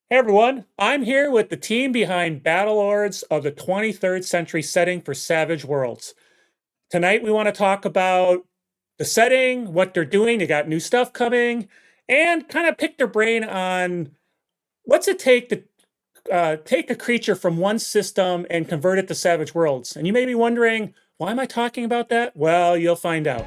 Hey everyone, I'm here with the team behind Battlelords of the 23rd century setting for Savage Worlds. Tonight we want to talk about the setting, what they're doing, they got new stuff coming, and kind of pick their brain on what's it take to take a creature from one system and convert it to Savage Worlds. And you may be wondering, why am I talking about that? Well, you'll find out.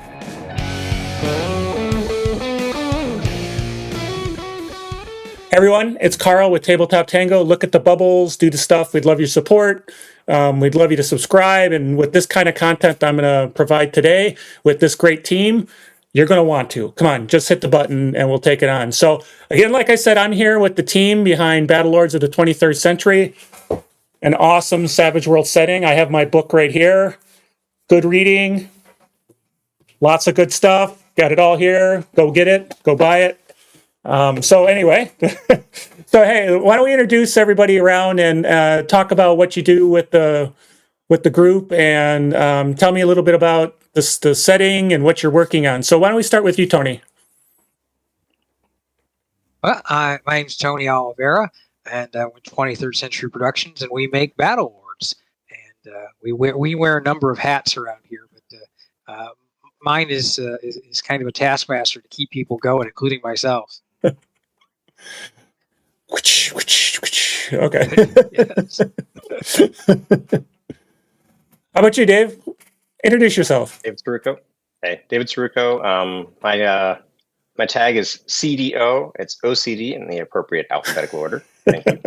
Everyone, it's Carl with Tabletop Tango. Look at the bubbles, do the stuff. We'd love your support. We'd love you to subscribe. And with this kind of content I'm going to provide today with this great team, you're going to want to. Come on, just hit the button and we'll take it on. So, again, like I said, I'm here with the team behind Battlelords of the 23rd century, an awesome Savage World setting. I have my book right here. Good reading, lots of good stuff. Got it all here. Go get it, go buy it. So anyway, so hey, why don't we introduce everybody around and talk about what you do with the group and tell me a little bit about the setting and what you're working on. So why don't we start with you, Tony? Well, my name's Tony Oliveira, and with 23rd Century Productions, and we make Battlelords. And we wear a number of hats around here, but mine is kind of a taskmaster to keep people going, including myself. Okay. How about you, Dave? Introduce yourself. David Sirico. Hey, David Sirico. My tag is CDO. It's OCD in the appropriate alphabetical order. Thank you.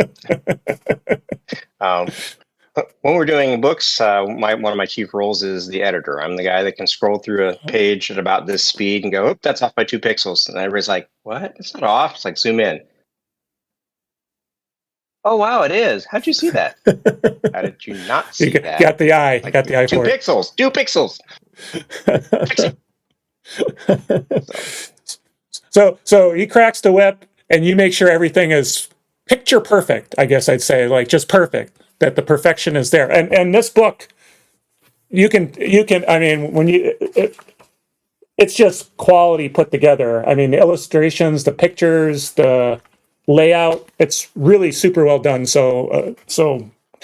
When we're doing books, one of my chief roles is the editor. I'm the guy that can scroll through a page at about this speed and go, "Oh, that's off by 2 pixels." And everybody's like, "What? It's not off." It's like, zoom in. Oh, wow, it is. How'd you see that? How did you not see that? Got the eye. Like, got the eye 2 for pixels. 2 pixels. So he cracks the whip, and you make sure everything is picture perfect. I guess I'd say, like, just perfect. That the perfection is there. And this book, you can. I mean, it's just quality put together. I mean, the illustrations, the pictures, the layout, it's really super well done. So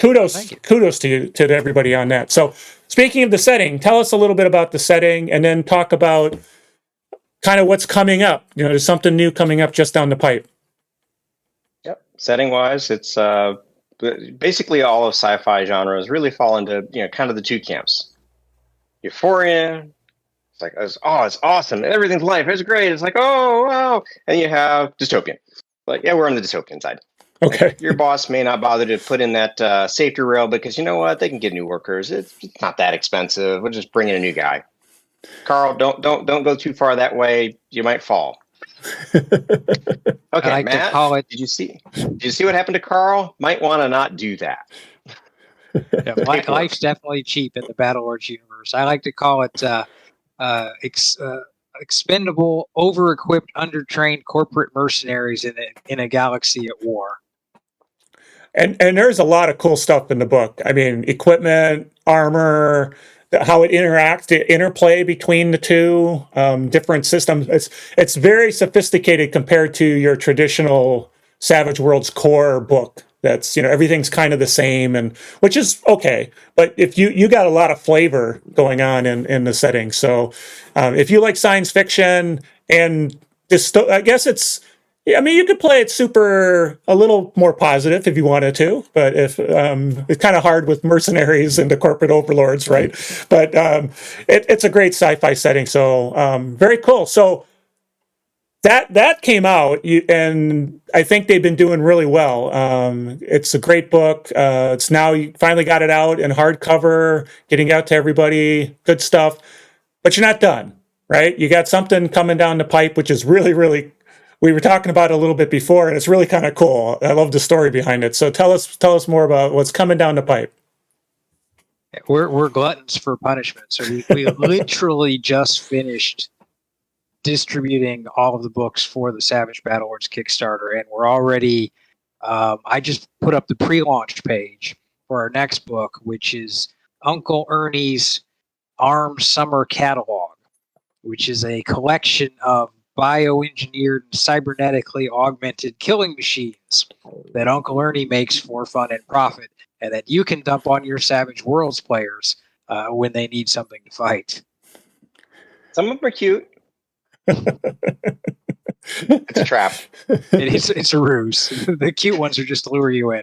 kudos to you, to everybody on that. So speaking of the setting, tell us a little bit about the setting, and then talk about kind of what's coming up. You know, there's something new coming up just down the pipe. Yep. Setting wise, it's basically all of sci-fi genres really fall into kind of the 2 camps. Euphoria. It's like, it's awesome. Everything's life. It's great. It's like, oh, wow. And you have dystopian. Like, yeah, we're on the dystopian side. Okay. Like, your boss may not bother to put in that safety rail because you know what? They can get new workers. It's not that expensive. We'll just bring in a new guy. Carl, don't go too far that way. You might fall. Okay, Matt. Did you see what happened to Carl? Might want to not do that. Yeah, life's definitely cheap in the Battlelords universe. I like to call it expendable, over-equipped, under-trained corporate mercenaries in a galaxy at war. And there's a lot of cool stuff in the book. I mean, equipment, armor, how it interacts, the interplay between the two different systems. It's very sophisticated compared to your traditional Savage Worlds core book. That's, everything's kind of the same, and which is okay. But if you got a lot of flavor going on in the setting. So if you like science fiction and this, I guess you could play it a little more positive if you wanted to, but if it's kind of hard with mercenaries and the corporate overlords, right? But it's a great sci-fi setting, so very cool. So that came out, and I think they've been doing really well. It's a great book. It's now, you finally got it out in hardcover, getting out to everybody. Good stuff, but you're not done, right? You got something coming down the pipe, which is really, really. We were talking about it a little bit before, and it's really kind of cool. I love the story behind it. So tell us more about what's coming down the pipe. We're gluttons for punishment. So we literally just finished distributing all of the books for the Savage Battlelords Kickstarter, and we're already. I just put up the pre-launch page for our next book, which is Uncle Ernie's Armed Summer Catalog, which is a collection of bioengineered and cybernetically augmented killing machines that Uncle Ernie makes for fun and profit, and that you can dump on your Savage Worlds players when they need something to fight. Some of them are cute. It's a trap. It's a ruse. The cute ones are just to lure you in.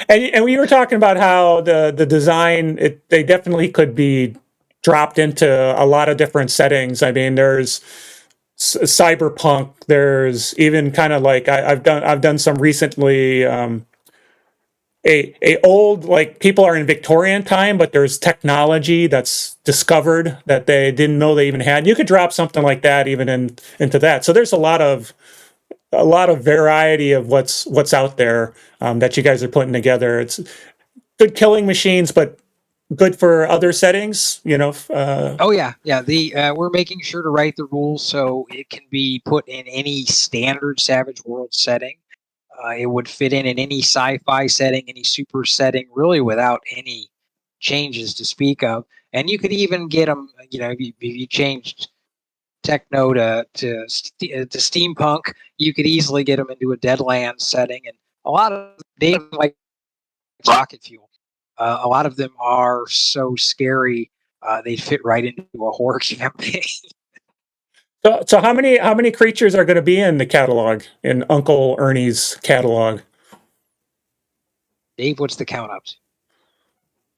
And we were talking about how the design, they definitely could be dropped into a lot of different settings. I mean, there's cyberpunk. There's even kind of like I've done some recently. A old, like, people are in Victorian time, but there's technology that's discovered that they didn't know they even had. You could drop something like that even into that. So there's a lot of variety of what's out there that you guys are putting together. It's good killing machines, but good for other settings. Oh yeah. We're making sure to write the rules so it can be put in any standard Savage World setting. It would fit in any sci-fi setting, any super setting, really without any changes to speak of. And you could even get them. If you changed techno to steampunk, you could easily get them into a Deadlands setting. And a lot of they like rocket fuel. A lot of them are so scary they fit right into a horror campaign. So how many creatures are going to be in the catalog, in Uncle Ernie's catalog? Dave, what's the count up to?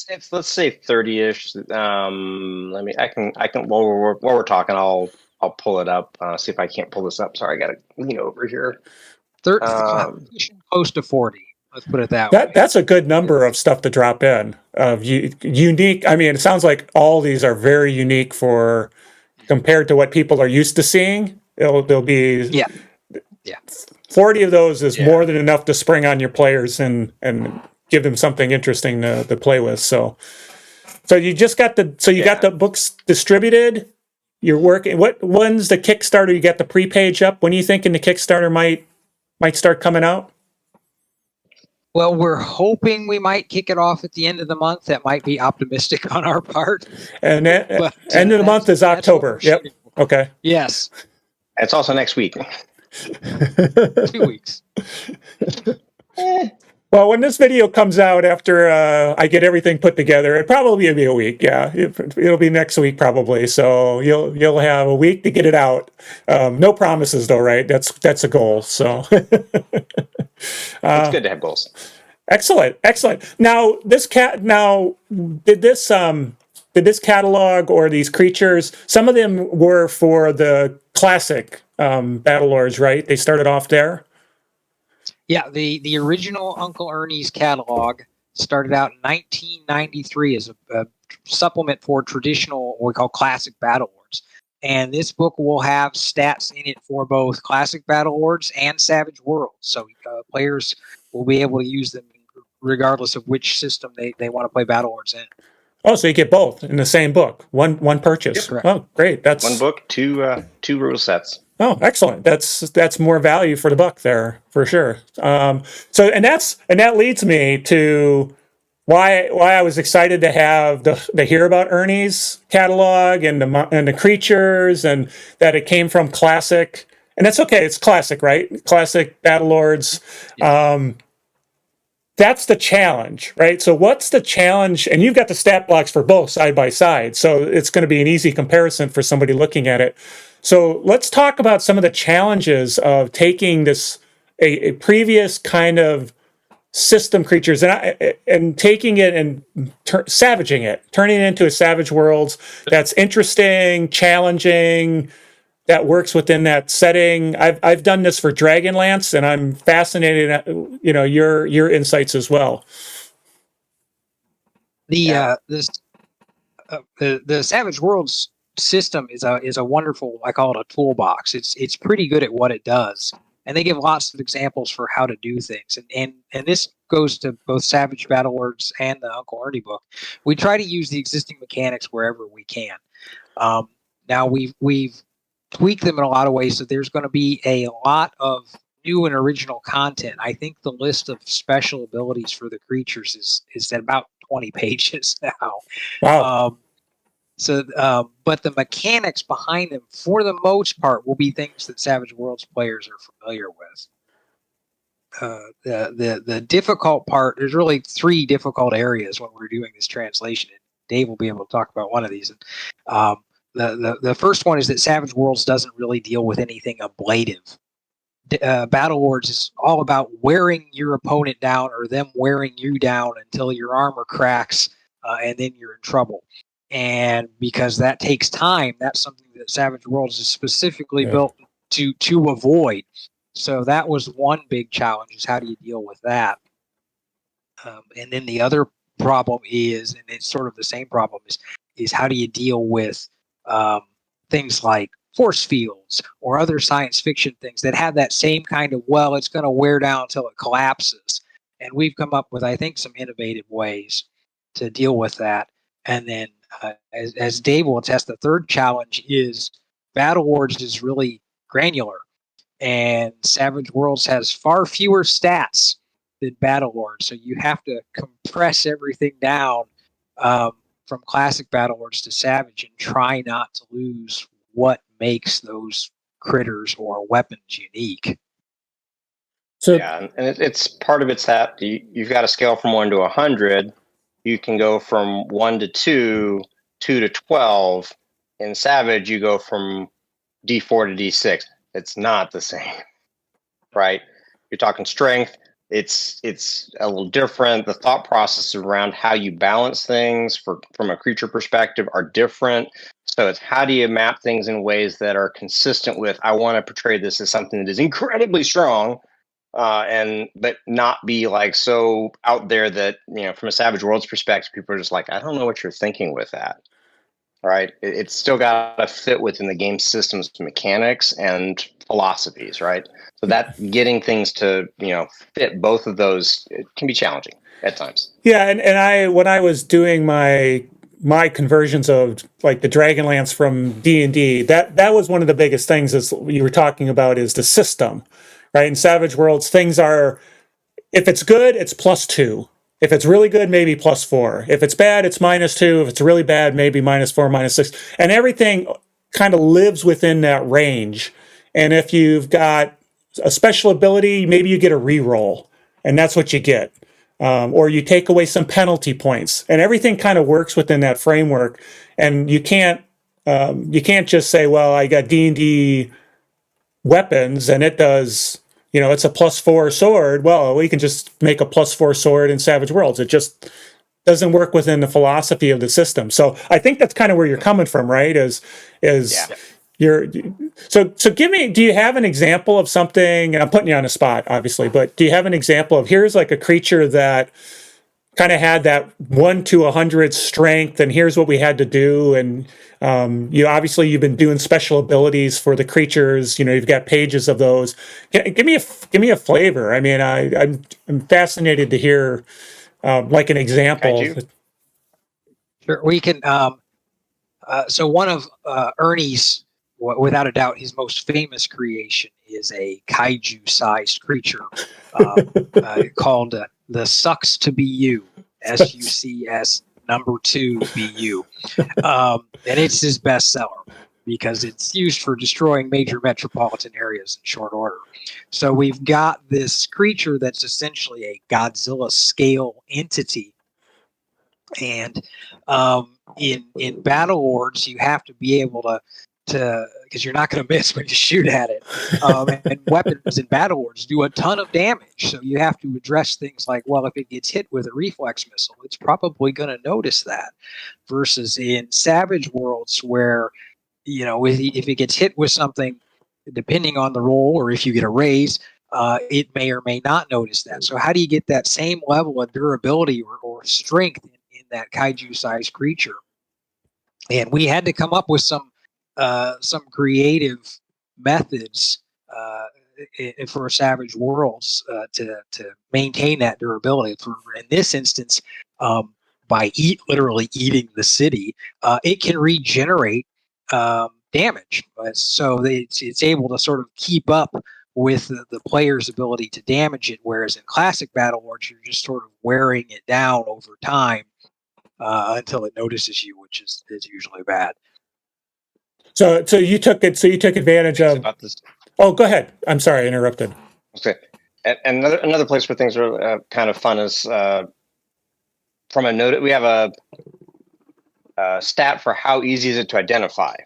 It's, let's say 30-ish. I can while we're talking, I'll pull it up. See if I can't pull this up. Sorry, I gotta lean over here. Close to 40. Let's put it that way. That's a good number of stuff to drop in. Unique. I mean, it sounds like all these are very unique compared to what people are used to seeing. There'll be 40 of those is more than enough to spring on your players and give them something interesting to play with. So you just got got the books distributed. You're working. When's the Kickstarter? You got the pre-page up. When are you thinking the Kickstarter might start coming out? Well, we're hoping we might kick it off at the end of the month. That might be optimistic on our part. And end of the month is October. Yep. Okay. Yes. It's also next week. 2 weeks. Well, when this video comes out after I get everything put together, it probably will be a week. Yeah, it'll be next week probably. So you'll have a week to get it out. No promises though, right? That's a goal. So it's good to have goals. Excellent. Now did this catalog or these creatures? Some of them were for the classic Battlelords, right? They started off there. Yeah, the original Uncle Ernie's catalog started out in 1993 as a supplement for traditional, what we call classic Battlelords. And this book will have stats in it for both classic Battlelords and Savage Worlds. So players will be able to use them regardless of which system they want to play Battlelords in. Oh, so you get both in the same book, one purchase. Yep, oh, great! That's one book, two rule sets. Oh, excellent! That's more value for the buck there for sure. And that leads me to why I was excited to have the hear about Ernie's catalog and the creatures, and that it came from classic. And that's okay. It's classic, right? Classic Battlelords. Yeah. That's the challenge, right? So what's the challenge? And you've got the stat blocks for both side by side. So it's going to be an easy comparison for somebody looking at it. So let's talk about some of the challenges of taking this, a previous kind of system creatures and taking it and savaging it, turning it into a Savage Worlds that's interesting, challenging, that works within that setting. I've done this for Dragonlance, and I'm fascinated at your insights as well. The Savage Worlds system is a wonderful, I call it a toolbox. It's pretty good at what it does, and they give lots of examples for how to do things. And this goes to both Savage Battlelords and the Uncle Ernie book. We try to use the existing mechanics wherever we can. Now we've tweak them in a lot of ways, so there's going to be a lot of new and original content. I think the list of special abilities for the creatures is at about 20 pages now. Wow. But the mechanics behind them, for the most part, will be things that Savage Worlds players are familiar with. The difficult part, there's really 3 difficult areas when we're doing this translation. And Dave will be able to talk about one of these. The first one is that Savage Worlds doesn't really deal with anything ablative. Battlelords is all about wearing your opponent down or them wearing you down until your armor cracks, and then you're in trouble. And because that takes time, that's something that Savage Worlds is specifically built to avoid. So that was one big challenge, is how do you deal with that? And then the other problem is, and it's sort of the same problem, is how do you deal with things like force fields or other science fiction things that have that same kind of, well, it's going to wear down until it collapses. And we've come up with, I think, some innovative ways to deal with that. And then, as Dave will attest, the third challenge is Battlelords is really granular, and Savage Worlds has far fewer stats than Battlelords, so you have to compress everything down from classic Battlelords to Savage and try not to lose what makes those critters or weapons unique. So yeah, and it's part of it's that you've got to scale from 1 to 100. You can go from 1 to 2, 2 to 12. In Savage, you go from D4 to D6. It's not the same, right? You're talking strength. It's a little different. The thought process around how you balance things from a creature perspective are different. So it's how do you map things in ways that are consistent with, I want to portray this as something that is incredibly strong, but not be like so out there that, from a Savage Worlds perspective, people are just like, I don't know what you're thinking with that. Right? It's still got to fit within the game system's mechanics and philosophies, right? So that getting things to, fit both of those, it can be challenging at times. Yeah, and when I was doing my conversions of like the Dragonlance from D&D, that was one of the biggest things, as you were talking about, is the system, right? In Savage Worlds, things are, if it's good, it's +2. If it's really good, maybe +4. If it's bad, it's -2. If it's really bad, maybe -4, -6. And everything kind of lives within that range. And if you've got a special ability, maybe you get a reroll, and that's what you get. Or you take away some penalty points, and everything kind of works within that framework. And you can't just say, well, I got D&D weapons and it does, it's a +4 sword. Well, we can just make a +4 sword in Savage Worlds. It just doesn't work within the philosophy of the system. So I think that's kind of where you're coming from, right? So give me, do you have an example of something, and I'm putting you on the spot, obviously, but do you have an example of, here's like a creature that kind of had that 1 to 100 strength, and here's what we had to do, and you've been doing special abilities for the creatures. You've got pages of those. Give me a flavor. I mean, I'm fascinated to hear like an example. Sure, we can. So one of Ernie's, without a doubt, his most famous creation is a kaiju-sized creature called the Sucks to Be You, SUCS #2 BU. And it's his bestseller because it's used for destroying major metropolitan areas in short order. So we've got this creature that's essentially a Godzilla scale entity. And in Battlelords, you have to be able to because you're not going to miss when you shoot at it. And weapons in Battlelords do a ton of damage, so you have to address things like, well, if it gets hit with a reflex missile, it's probably going to notice that. Versus in Savage Worlds, where if it gets hit with something, depending on the roll, or if you get a raise, it may or may not notice that. So how do you get that same level of durability or strength in that kaiju-sized creature? And we had to come up with some creative methods for Savage Worlds to maintain that durability. In this instance, by literally eating the city, it can regenerate damage. So it's able to sort of keep up with the player's ability to damage it, whereas in classic Battlelords, you're just sort of wearing it down over time. until it notices you, which is usually bad. So you took it. So you took advantage of. About this. Oh, go ahead. I'm sorry, I interrupted. Okay, and another place where things are kind of fun is from a note. We have a stat for how easy is it to identify,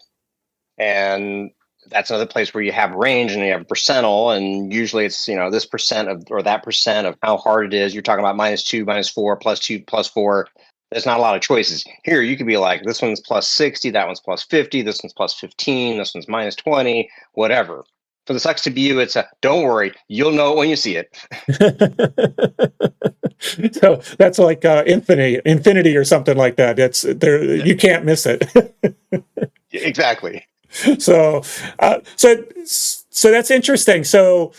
and that's another place where you have range and you have a percentile, and usually it's this percent of or that percent of how hard it is. You're talking about -2, -4, +2, +4. There's not a lot of choices here. You could be like, this one's +60, that one's +50, this one's +15, this one's -20, whatever. For the sucks to be you, it's a don't worry, you'll know it when you see it. So that's like infinity or something like that. It's there. You can't miss it. Exactly. So that's interesting. So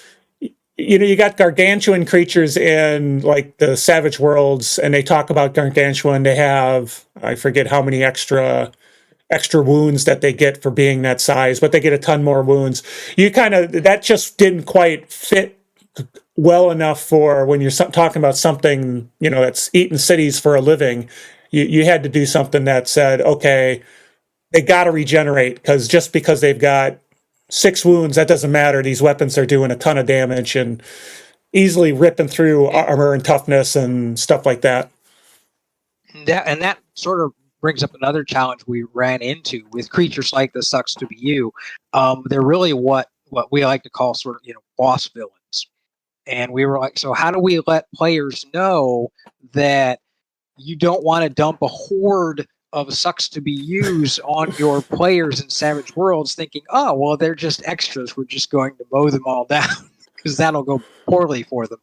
you got gargantuan creatures in like the Savage Worlds, and they talk about gargantuan. They have, I forget how many extra wounds that they get for being that size, but they get a ton more wounds. That just didn't quite fit well enough for when you're talking about something that's eating cities for a living. You had to do something that said, okay, they got to regenerate, because just because they've got 6 wounds, that doesn't matter. These weapons are doing a ton of damage and easily ripping through armor and toughness and stuff like that. That sort of brings up another challenge we ran into with creatures like the Sucks to Be You. They're really what we like to call sort of boss villains, and we were like, so how do we let players know that you don't want to dump a horde of Sucks to Be Used on your players in Savage Worlds, thinking, oh, well, they're just extras. We're just going to mow them all down, because that'll go poorly for them.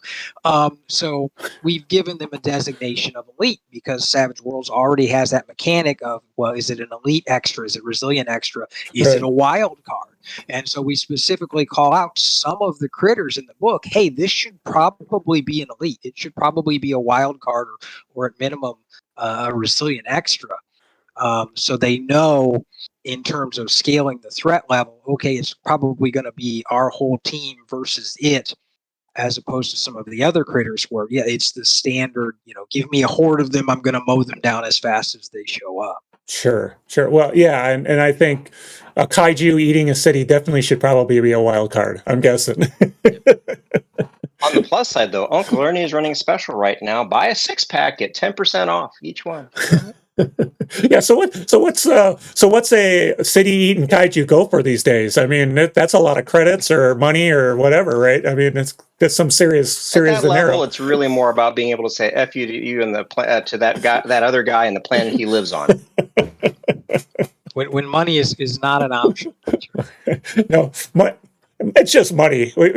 So we've given them a designation of elite, because Savage Worlds already has that mechanic of, well, is it an elite extra? Is it resilient extra? Is it a wild card? And so we specifically call out some of the critters in the book. Hey, this should probably be an elite. It should probably be a wild card, or at minimum, a resilient extra. So they know, in terms of scaling the threat level, okay, it's probably going to be our whole team versus it, as opposed to some of the other critters where, it's the standard, give me a horde of them, I'm going to mow them down as fast as they show up. Sure. Well, yeah, and I think a kaiju eating a city definitely should probably be a wild card, I'm guessing. On the plus side, though, Uncle Ernie is running a special right now. Buy a 6-pack, get 10% off each one. Yeah. So what's a city eating kaiju go for these days? I mean, that's a lot of credits or money or whatever, right? I mean, it's some serious At that dinero. level, it's really more about being able to say "f you" to you and to that guy, that other guy, and the planet he lives on. When money is not an option. No, it's just money. When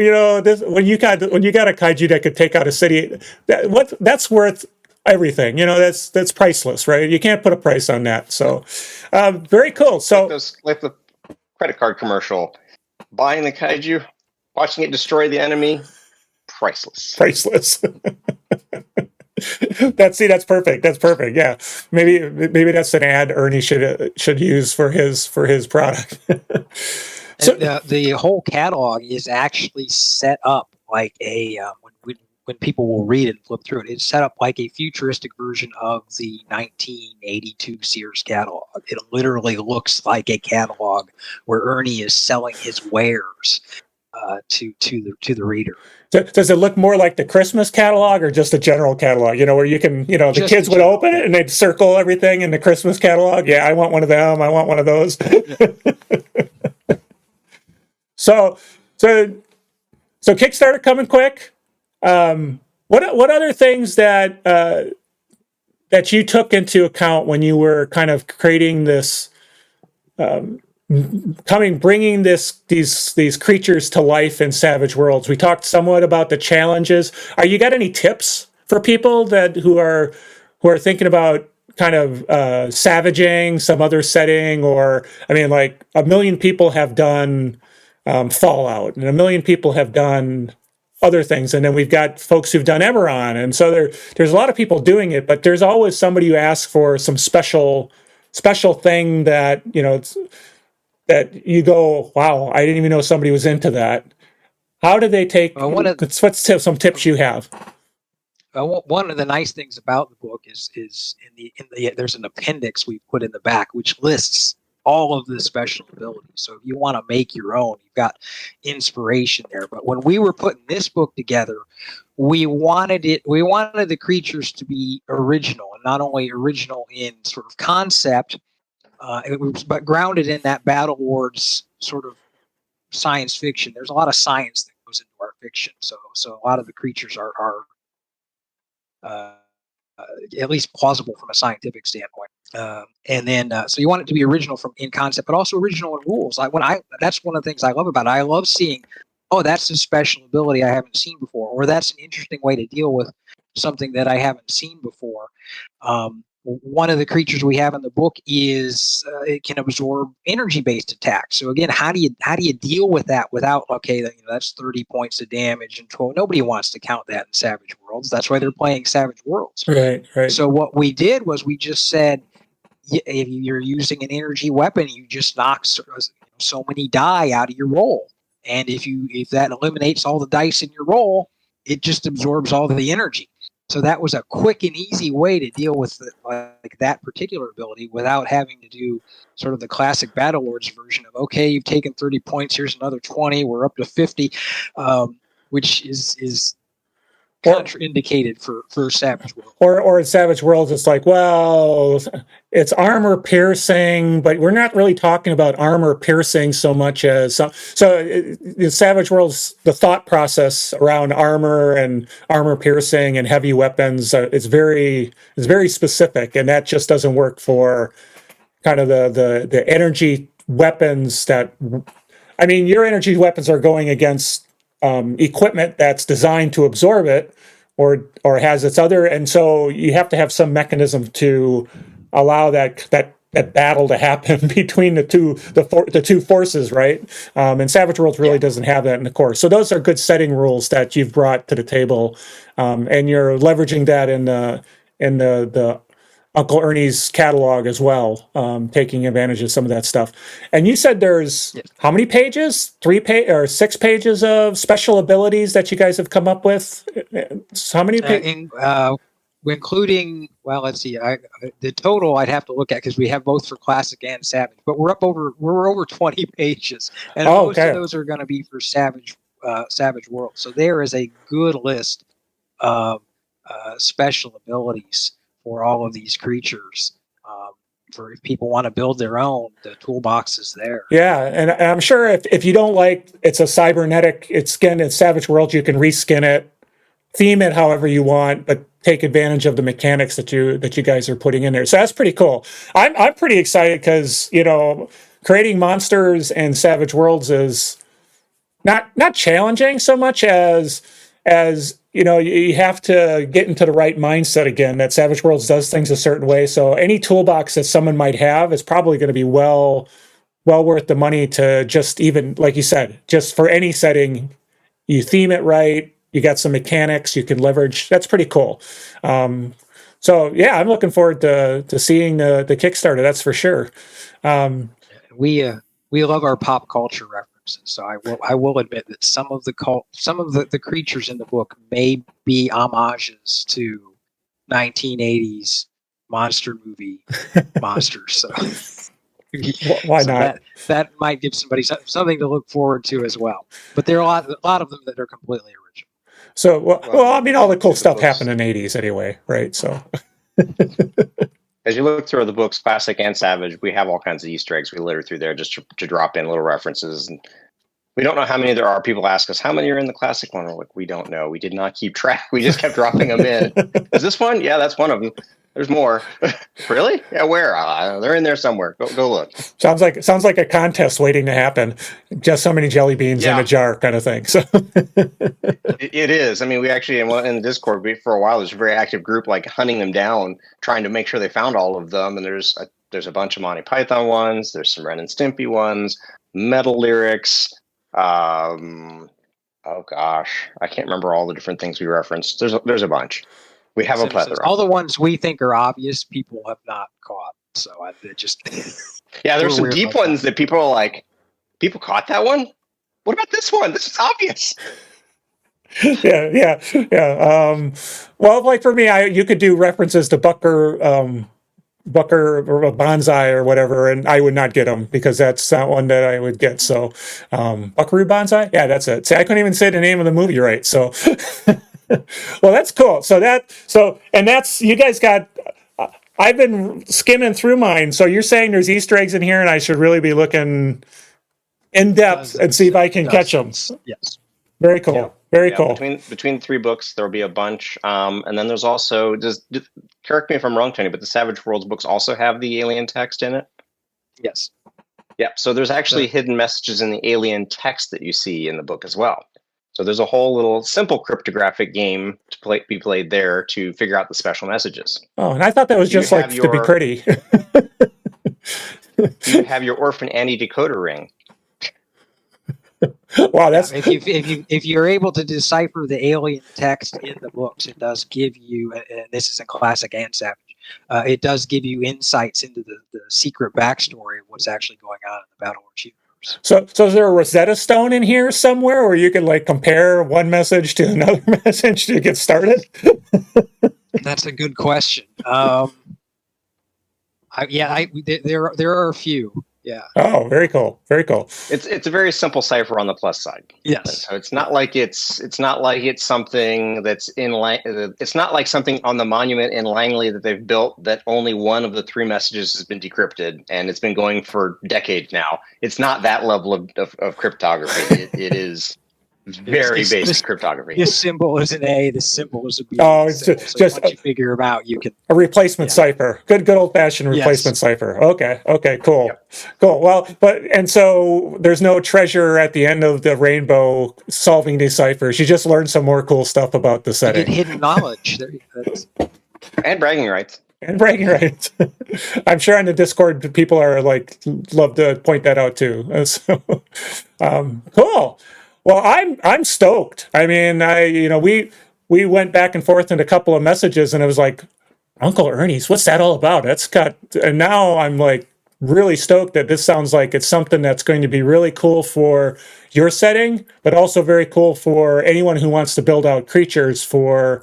you got a kaiju that could take out a city, that's worth everything. That's priceless, right? You can't put a price on that. So, very cool. So, like the credit card commercial, buying the kaiju, watching it destroy the enemy, priceless. That's perfect. That's perfect. Yeah, maybe that's an ad Ernie should use for his product. So the whole catalog is actually set up like a when people will read and flip through it, it's set up like a futuristic version of the 1982 Sears catalog. It literally looks like a catalog where Ernie is selling his wares to the reader. Does it look more like the Christmas catalog or just a general catalog? Where you can, the kids would open it and they'd circle everything in the Christmas catalog. Yeah, I want one of them. I want one of those. So Kickstarter coming quick. What other things that you took into account when you were kind of creating this, bringing these creatures to life in Savage Worlds? We talked somewhat about the challenges. You got any tips for people who are thinking about kind of savaging some other setting? Or, I mean, like 1 million people have done Fallout, and 1 million people have done other things, and then we've got folks who've done Eberron, and so there's a lot of people doing it, but there's always somebody who asks for some special thing that that you go, wow, I didn't even know somebody was into that. How do they take? What's some tips you have? one of the nice things about the book is in the there's an appendix we put in the back which lists all of the special abilities. So if you want to make your own, you've got inspiration there. But when we were putting this book together, we wanted the creatures to be original, and not only original in sort of concept, but grounded in that Battlelords sort of science fiction. There's a lot of science that goes into our fiction, so a lot of the creatures are uh, at least plausible from a scientific standpoint. And then, so you want it to be original in concept, but also original in rules. That's one of the things I love about it. I love seeing, oh, that's a special ability I haven't seen before, or that's an interesting way to deal with something that I haven't seen before. One of the creatures we have in the book is it can absorb energy-based attacks. So again, how do you deal with that without that's 30 points of damage and 12? Nobody wants to count that in Savage Worlds. That's why they're playing Savage Worlds. Right. So what we did was we just said, if you're using an energy weapon, you just knock so many die out of your roll, and if that eliminates all the dice in your roll, it just absorbs all the energy. So that was a quick and easy way to deal with that particular ability without having to do sort of the classic Battlelords version of, okay, you've taken 30 points, here's another 20, we're up to 50, which is contraindicated for Savage Worlds. Or in Savage Worlds, it's like, well, it's armor piercing, but we're not really talking about armor piercing so much as in Savage Worlds, the thought process around armor and armor piercing and heavy weapons is very specific, and that just doesn't work for kind of the energy weapons that. I mean, your energy weapons are going against equipment that's designed to absorb it, or has its other, and so you have to have some mechanism to allow that battle to happen between the two forces, right? And Savage Worlds really doesn't have that in the core. So those are good setting rules that you've brought to the table, and you're leveraging that in the Uncle Ernie's catalog as well, taking advantage of some of that stuff. And you said there's how many pages? 6 pages of special abilities that you guys have come up with? So how many pages? Including, well, let's see, the total I'd have to look at because we have both for Classic and Savage, but we're over 20 pages, and most of those are going to be for Savage World. So there is a good list of special abilities for all of these creatures. For if people want to build their own, the toolbox is there. Yeah, and I'm sure if you don't like it's a cybernetic skin in Savage World, you can reskin it, theme it however you want, but take advantage of the mechanics that you guys are putting in there. So that's pretty cool. I'm pretty excited because creating monsters in Savage Worlds is not challenging so much as you have to get into the right mindset again, that Savage Worlds does things a certain way. So any toolbox that someone might have is probably going to be well worth the money to just, even like you said, just for any setting, you theme it right, you got some mechanics you can leverage. That's pretty cool. So yeah, I'm looking forward to seeing the Kickstarter. That's for sure. We love our pop culture references. So I will admit that some of the creatures in the book may be homages to 1980s monster movie monsters. So why not? That might give somebody something to look forward to as well. But there are a lot of them that are completely original. So well, I mean, all the cool stuff happened in the 80s anyway, right? So. As you look through the books, Classic and Savage, we have all kinds of Easter eggs we litter through there just to drop in little references. And we don't know how many there are. People ask us, how many are in the Classic one? We're like, we don't know. We did not keep track. We just kept dropping them in. Is this one? Yeah, that's one of them. There's more. Really? Yeah, where? They're in there somewhere. Go look. Sounds like a contest waiting to happen. Just so many jelly beans in a jar kind of thing. So it is. I mean, we actually in the Discord for a while, there's a very active group like hunting them down, trying to make sure they found all of them. And there's a bunch of Monty Python ones. There's some Ren and Stimpy ones. Metal Lyrics. Oh gosh, I can't remember all the different things we referenced. There's a bunch. We have a plethora. All the ones we think are obvious, people have not caught. So just yeah, there's some deep ones that people are like, people caught that one. What about this one? This is obvious. yeah. Well, like for me, you could do references to Bucker or Bonsai or whatever, and I would not get them because that's not one that I would get. So, Buckaroo Bonsai, yeah, that's it. See, I couldn't even say the name of the movie right. So, well, that's cool. And that's you guys got. I've been skimming through mine. So you're saying there's Easter eggs in here, and I should really be looking in depth and see if I can catch them. Yes. Very cool. Yeah. Very Yeah, cool. between 3 books, there'll be a bunch, and then there's also just correct me if I'm wrong, Tony, but the Savage Worlds books also have the alien text in it. Yes. Yeah, so there's actually hidden messages in the alien text that you see in the book as well. So there's a whole little simple cryptographic game to be played there to figure out the special messages. Oh, and I thought that was just like to be pretty. You have your Orphan Annie decoder ring. Wow, that's if you're able to decipher the alien text in the books, it does give you, and this is in Classic and Savage, it does give you insights into the secret backstory of what's actually going on in the Battlelords universe. So is there a Rosetta Stone in here somewhere where you can like compare one message to another message to get started? That's a good question. There are a few. Yeah. Oh, very cool. Very cool. It's a very simple cipher on the plus side. Yes. So it's not like it's something that's it's not like something on the monument in Langley that they've built that only one of the 3 messages has been decrypted and it's been going for decades now. It's not that level of cryptography. It is very basic cryptography. This symbol is an A. This symbol is a B. Oh, it's just once you figure them out, you can a replacement cipher. Good old fashioned replacement cipher. Okay, cool, cool. Well, and so there's no treasure at the end of the rainbow solving these ciphers. You just learn some more cool stuff about the setting. You get hidden knowledge. And bragging rights. And bragging rights. I'm sure on the Discord people are like love to point that out too. So, cool. Well, I'm stoked. I mean, we went back and forth in a couple of messages, and it was like, Uncle Ernie's, what's that all about? And now I'm like really stoked that this sounds like it's something that's going to be really cool for your setting, but also very cool for anyone who wants to build out creatures for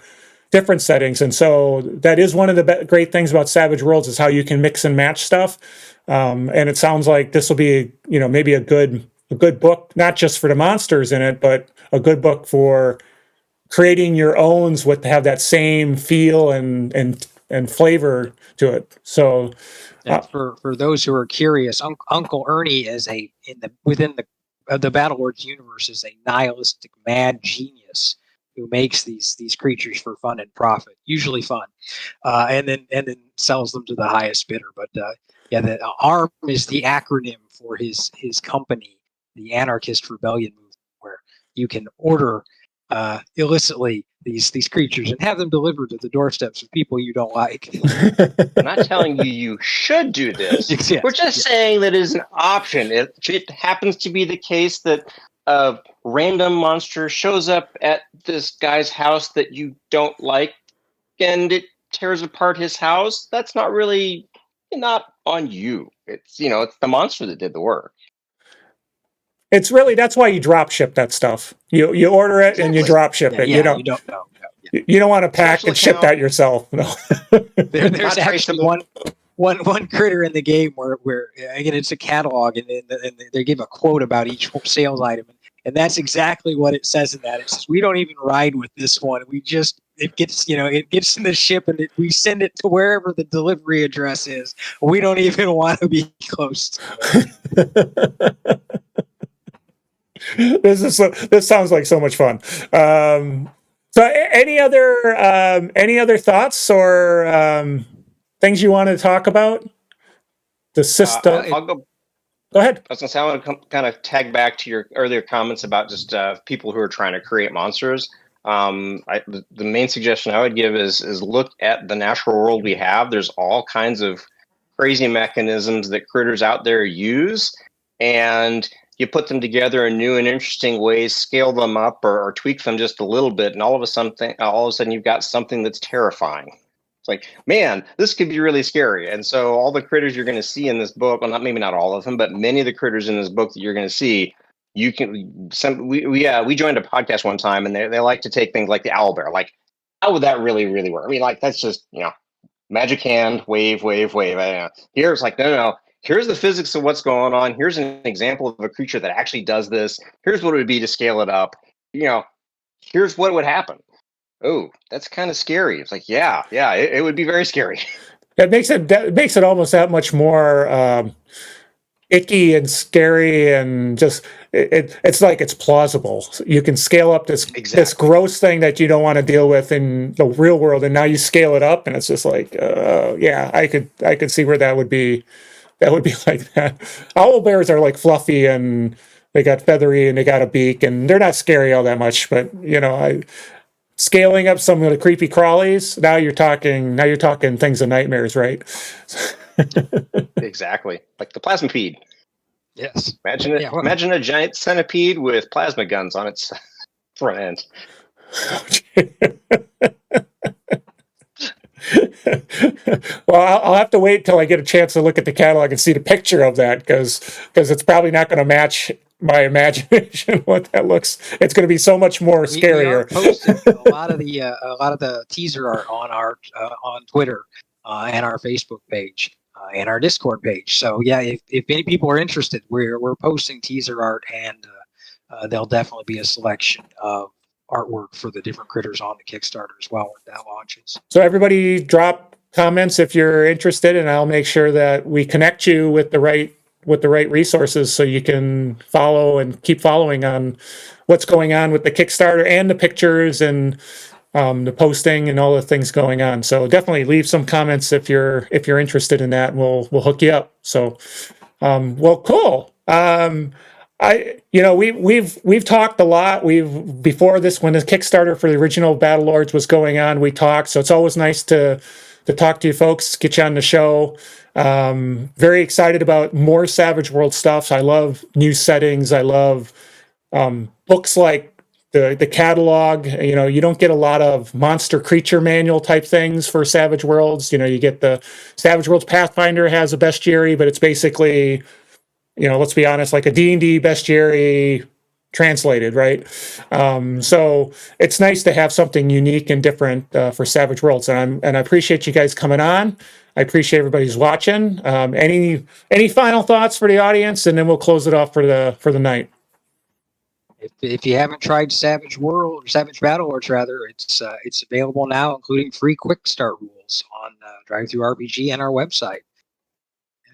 different settings. And so that is one of the great things about Savage Worlds is how you can mix and match stuff. And it sounds like this will be, maybe a good book, not just for the monsters in it, but a good book for creating your owns with have that same feel and flavor to it. So, for those who are curious, Uncle Ernie is within the Battlelords universe is a nihilistic mad genius who makes these creatures for fun and profit, usually fun, and then sells them to the highest bidder. But the ARM is the acronym for his company, the Anarchist Rebellion Movement, where you can order illicitly these creatures and have them delivered to the doorsteps of people you don't like. I'm not telling you should do this. Yes, We're just saying that is an option. It happens to be the case that a random monster shows up at this guy's house that you don't like and it tears apart his house. That's not on you. It's the monster that did the work. It's really, that's why you drop ship that stuff. You order it and you drop ship it. You don't know. You don't want to pack and ship that yourself. No. There's actually one critter in the game where again it's a catalog and they give a quote about each sales item, and that's exactly what it says in that. It says we don't even ride with this one. It gets in the ship and we send it to wherever the delivery address is. We don't even want to be close to it. This sounds like so much fun. So any other thoughts or things you want to talk about? The system. I'll go ahead. I was going to say, I want to kind of tag back to your earlier comments about just people who are trying to create monsters. The main suggestion I would give is look at the natural world we have. There's all kinds of crazy mechanisms that critters out there use, and you put them together in new and interesting ways, scale them up or tweak them just a little bit, and all of a sudden you've got something that's terrifying. It's like, man, this could be really scary. And so all the critters you're going to see in this book, well, maybe not all of them, but many of the critters in this book that you're going to see You can we joined a podcast one time, and they like to take things like the owl bear. Like, how would that really work? I mean, like, that's just, magic hand, wave. I don't know. Here's like, no. Here's the physics of what's going on. Here's an example of a creature that actually does this. Here's what it would be to scale it up. Here's what would happen. Oh, that's kind of scary. It's like, yeah, it would be very scary. That makes it almost that much more icky and scary, and just it's like it's plausible. You can scale up this gross thing that you don't want to deal with in the real world, and now you scale it up, and it's just like, yeah, I could see where that would be. That would be like that. Owl bears are like fluffy, and they got feathery, and they got a beak, and they're not scary all that much. But scaling up some of the creepy crawlies, now you're talking things of nightmares, right? Exactly, like the plasmipede. Yes. Imagine a giant centipede with plasma guns on its front end. Well, I'll have to wait till I get a chance to look at the catalog and see the picture of that, because it's probably not going to match my imagination what that looks. It's going to be so much more scarier. We are posting a lot of the teaser art on our on Twitter and our Facebook page and our Discord page. So yeah, if any people are interested, we're posting teaser art, and there'll definitely be a selection of artwork for the different critters on the Kickstarter as well when that launches. So everybody drop comments if you're interested, and I'll make sure that we connect you with the right resources, so you can follow and keep following on what's going on with the Kickstarter and the pictures and the posting and all the things going on. So definitely leave some comments if you're interested in that, and we'll hook you up. So, well, cool. We've talked a lot. Before this, when the Kickstarter for the original Battlelords was going on, we talked. So it's always nice to talk to you folks, get you on the show. Very excited about more Savage World stuff. I love new settings. I love books like the catalog. You don't get a lot of monster creature manual type things for Savage Worlds. You get the Savage Worlds Pathfinder has a bestiary, but it's basically, let's be honest, like a D&D bestiary translated, right? So it's nice to have something unique and different for Savage Worlds, and I appreciate you guys coming on. I appreciate everybody's watching. Any final thoughts for the audience, and then we'll close it off for the night. If you haven't tried Savage World or Savage Battlelords, rather, it's available now, including free quick start rules on DriveThruRPG and our website.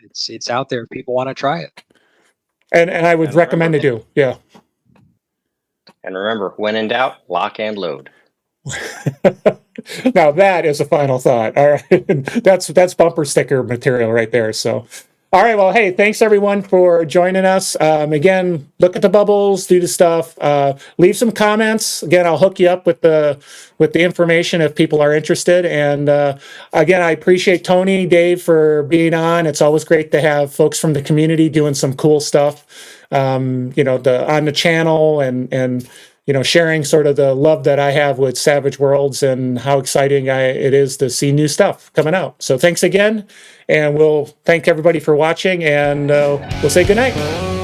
It's out there if people want to try it. And I would recommend they do. Yeah. And remember, when in doubt, lock and load. Now that is a final thought. All right. That's bumper sticker material right there. So, all right. Well, hey, thanks everyone for joining us. Again, look at the bubbles, do the stuff, leave some comments. Again, I'll hook you up with the information if people are interested. And again, I appreciate Tony, Dave for being on. It's always great to have folks from the community doing some cool stuff, on the channel, and sharing sort of the love that I have with Savage Worlds and how exciting it is to see new stuff coming out. So thanks again, and we'll thank everybody for watching, and we'll say goodnight.